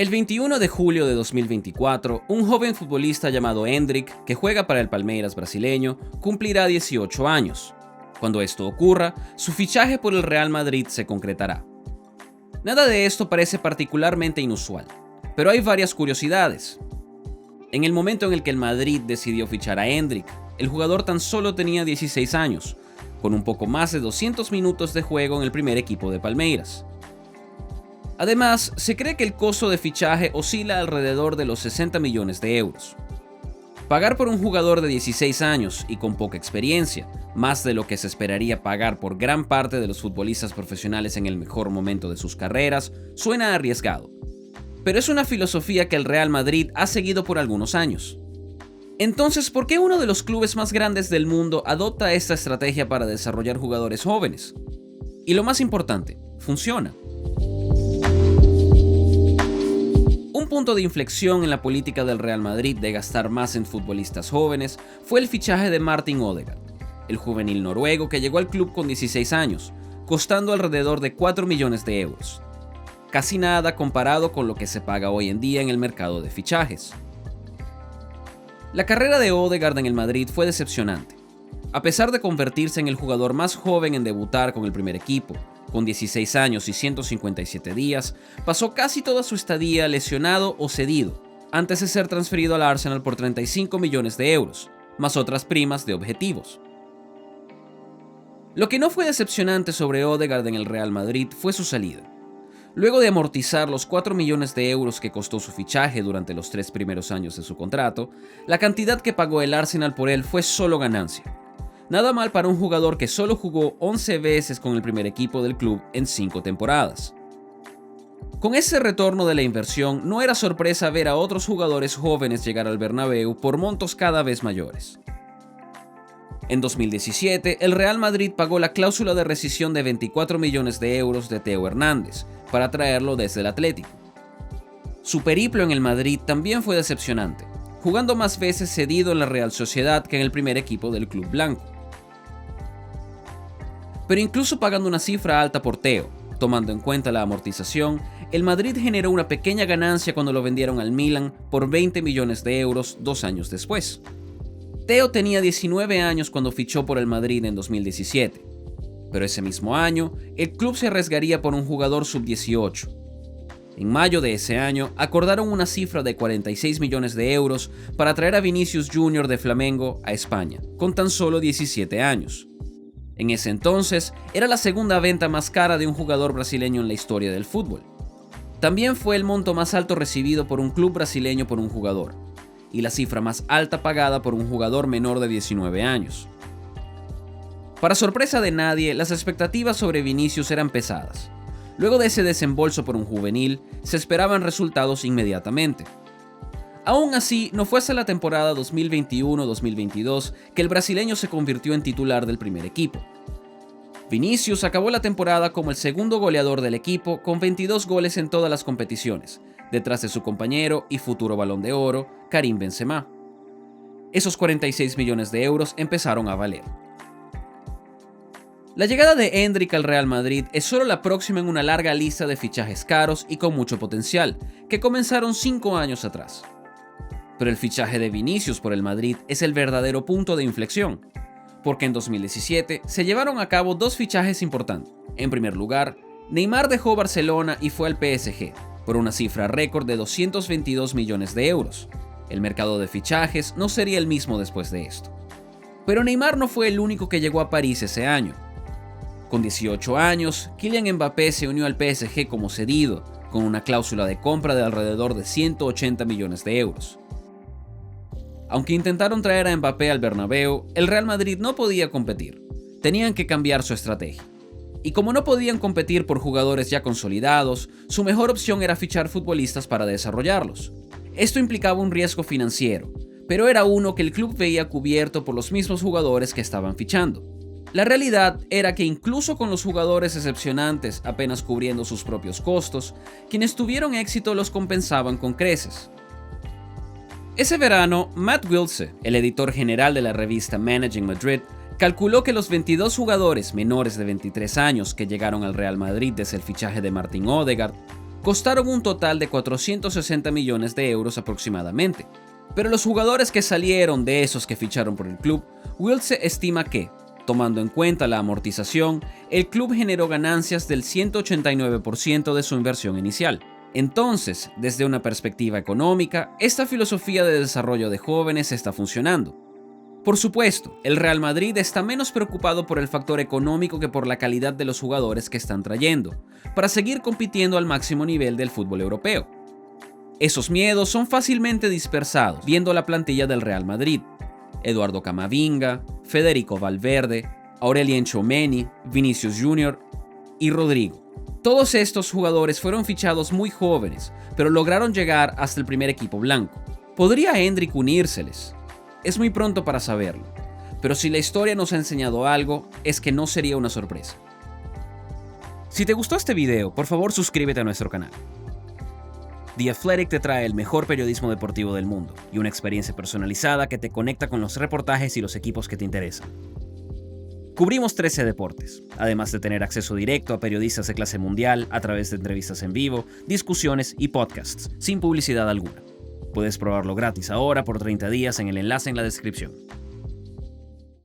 El 21 de julio de 2024, un joven futbolista llamado Endrick, que juega para el Palmeiras brasileño, cumplirá 18 años. Cuando esto ocurra, su fichaje por el Real Madrid se concretará. Nada de esto parece particularmente inusual, pero hay varias curiosidades. En el momento en el que el Madrid decidió fichar a Endrick, el jugador tan solo tenía 16 años, con un poco más de 200 minutos de juego en el primer equipo de Palmeiras. Además, se cree que el costo de fichaje oscila alrededor de los 60 millones de euros. Pagar por un jugador de 16 años y con poca experiencia, más de lo que se esperaría pagar por gran parte de los futbolistas profesionales en el mejor momento de sus carreras, suena arriesgado. Pero es una filosofía que el Real Madrid ha seguido por algunos años. Entonces, ¿por qué uno de los clubes más grandes del mundo adopta esta estrategia para desarrollar jugadores jóvenes? Y lo más importante, funciona. Un punto de inflexión en la política del Real Madrid de gastar más en futbolistas jóvenes fue el fichaje de Martin Ødegaard, el juvenil noruego que llegó al club con 16 años, costando alrededor de 4 millones de euros. Casi nada comparado con lo que se paga hoy en día en el mercado de fichajes. La carrera de Ødegaard en el Madrid fue decepcionante. A pesar de convertirse en el jugador más joven en debutar con el primer equipo, con 16 años y 157 días, pasó casi toda su estadía lesionado o cedido, antes de ser transferido al Arsenal por 35 millones de euros, más otras primas de objetivos. Lo que no fue decepcionante sobre Ødegaard en el Real Madrid fue su salida. Luego de amortizar los 4 millones de euros que costó su fichaje durante los 3 primeros años de su contrato, la cantidad que pagó el Arsenal por él fue solo ganancia. Nada mal para un jugador que solo jugó 11 veces con el primer equipo del club en 5 temporadas. Con ese retorno de la inversión, no era sorpresa ver a otros jugadores jóvenes llegar al Bernabéu por montos cada vez mayores. En 2017, el Real Madrid pagó la cláusula de rescisión de 24 millones de euros de Theo Hernández para traerlo desde el Atlético. Su periplo en el Madrid también fue decepcionante, jugando más veces cedido en la Real Sociedad que en el primer equipo del club blanco. Pero incluso pagando una cifra alta por Theo, tomando en cuenta la amortización, el Madrid generó una pequeña ganancia cuando lo vendieron al Milan por 20 millones de euros 2 años después. Theo tenía 19 años cuando fichó por el Madrid en 2017, pero ese mismo año, el club se arriesgaría por un jugador sub-18. En mayo de ese año, acordaron una cifra de 46 millones de euros para traer a Vinicius Jr. de Flamengo a España, con tan solo 17 años. En ese entonces, era la segunda venta más cara de un jugador brasileño en la historia del fútbol. También fue el monto más alto recibido por un club brasileño por un jugador, y la cifra más alta pagada por un jugador menor de 19 años. Para sorpresa de nadie, las expectativas sobre Vinicius eran pesadas. Luego de ese desembolso por un juvenil, se esperaban resultados inmediatamente. Aún así, no fue hasta la temporada 2021-2022 que el brasileño se convirtió en titular del primer equipo. Vinicius acabó la temporada como el segundo goleador del equipo con 22 goles en todas las competiciones, detrás de su compañero y futuro Balón de Oro, Karim Benzema. Esos 46 millones de euros empezaron a valer. La llegada de Endrick al Real Madrid es solo la próxima en una larga lista de fichajes caros y con mucho potencial, que comenzaron 5 años atrás. Pero el fichaje de Vinicius por el Madrid es el verdadero punto de inflexión, porque en 2017 se llevaron a cabo 2 fichajes importantes. En primer lugar, Neymar dejó Barcelona y fue al PSG, por una cifra récord de 222 millones de euros. El mercado de fichajes no sería el mismo después de esto. Pero Neymar no fue el único que llegó a París ese año. Con 18 años, Kylian Mbappé se unió al PSG como cedido, con una cláusula de compra de alrededor de 180 millones de euros. Aunque intentaron traer a Mbappé al Bernabéu, el Real Madrid no podía competir. Tenían que cambiar su estrategia. Y como no podían competir por jugadores ya consolidados, su mejor opción era fichar futbolistas para desarrollarlos. Esto implicaba un riesgo financiero, pero era uno que el club veía cubierto por los mismos jugadores que estaban fichando. La realidad era que incluso con los jugadores excepcionantes apenas cubriendo sus propios costos, quienes tuvieron éxito los compensaban con creces. Ese verano, Matt Wiltse, el editor general de la revista Managing Madrid, calculó que los 22 jugadores menores de 23 años que llegaron al Real Madrid desde el fichaje de Martin Ødegaard costaron un total de 460 millones de euros aproximadamente. Pero los jugadores que salieron de esos que ficharon por el club, Wiltse estima que, tomando en cuenta la amortización, el club generó ganancias del 189% de su inversión inicial. Entonces, desde una perspectiva económica, esta filosofía de desarrollo de jóvenes está funcionando. Por supuesto, el Real Madrid está menos preocupado por el factor económico que por la calidad de los jugadores que están trayendo, para seguir compitiendo al máximo nivel del fútbol europeo. Esos miedos son fácilmente dispersados viendo la plantilla del Real Madrid. Eduardo Camavinga, Federico Valverde, Aurelien Tchouaméni, Vinicius Jr. y Rodrigo. Todos estos jugadores fueron fichados muy jóvenes, pero lograron llegar hasta el primer equipo blanco. ¿Podría Endrick unírseles? Es muy pronto para saberlo, pero si la historia nos ha enseñado algo, es que no sería una sorpresa. Si te gustó este video, por favor suscríbete a nuestro canal. The Athletic te trae el mejor periodismo deportivo del mundo y una experiencia personalizada que te conecta con los reportajes y los equipos que te interesan. Cubrimos 13 deportes, además de tener acceso directo a periodistas de clase mundial a través de entrevistas en vivo, discusiones y podcasts, sin publicidad alguna. Puedes probarlo gratis ahora por 30 días en el enlace en la descripción.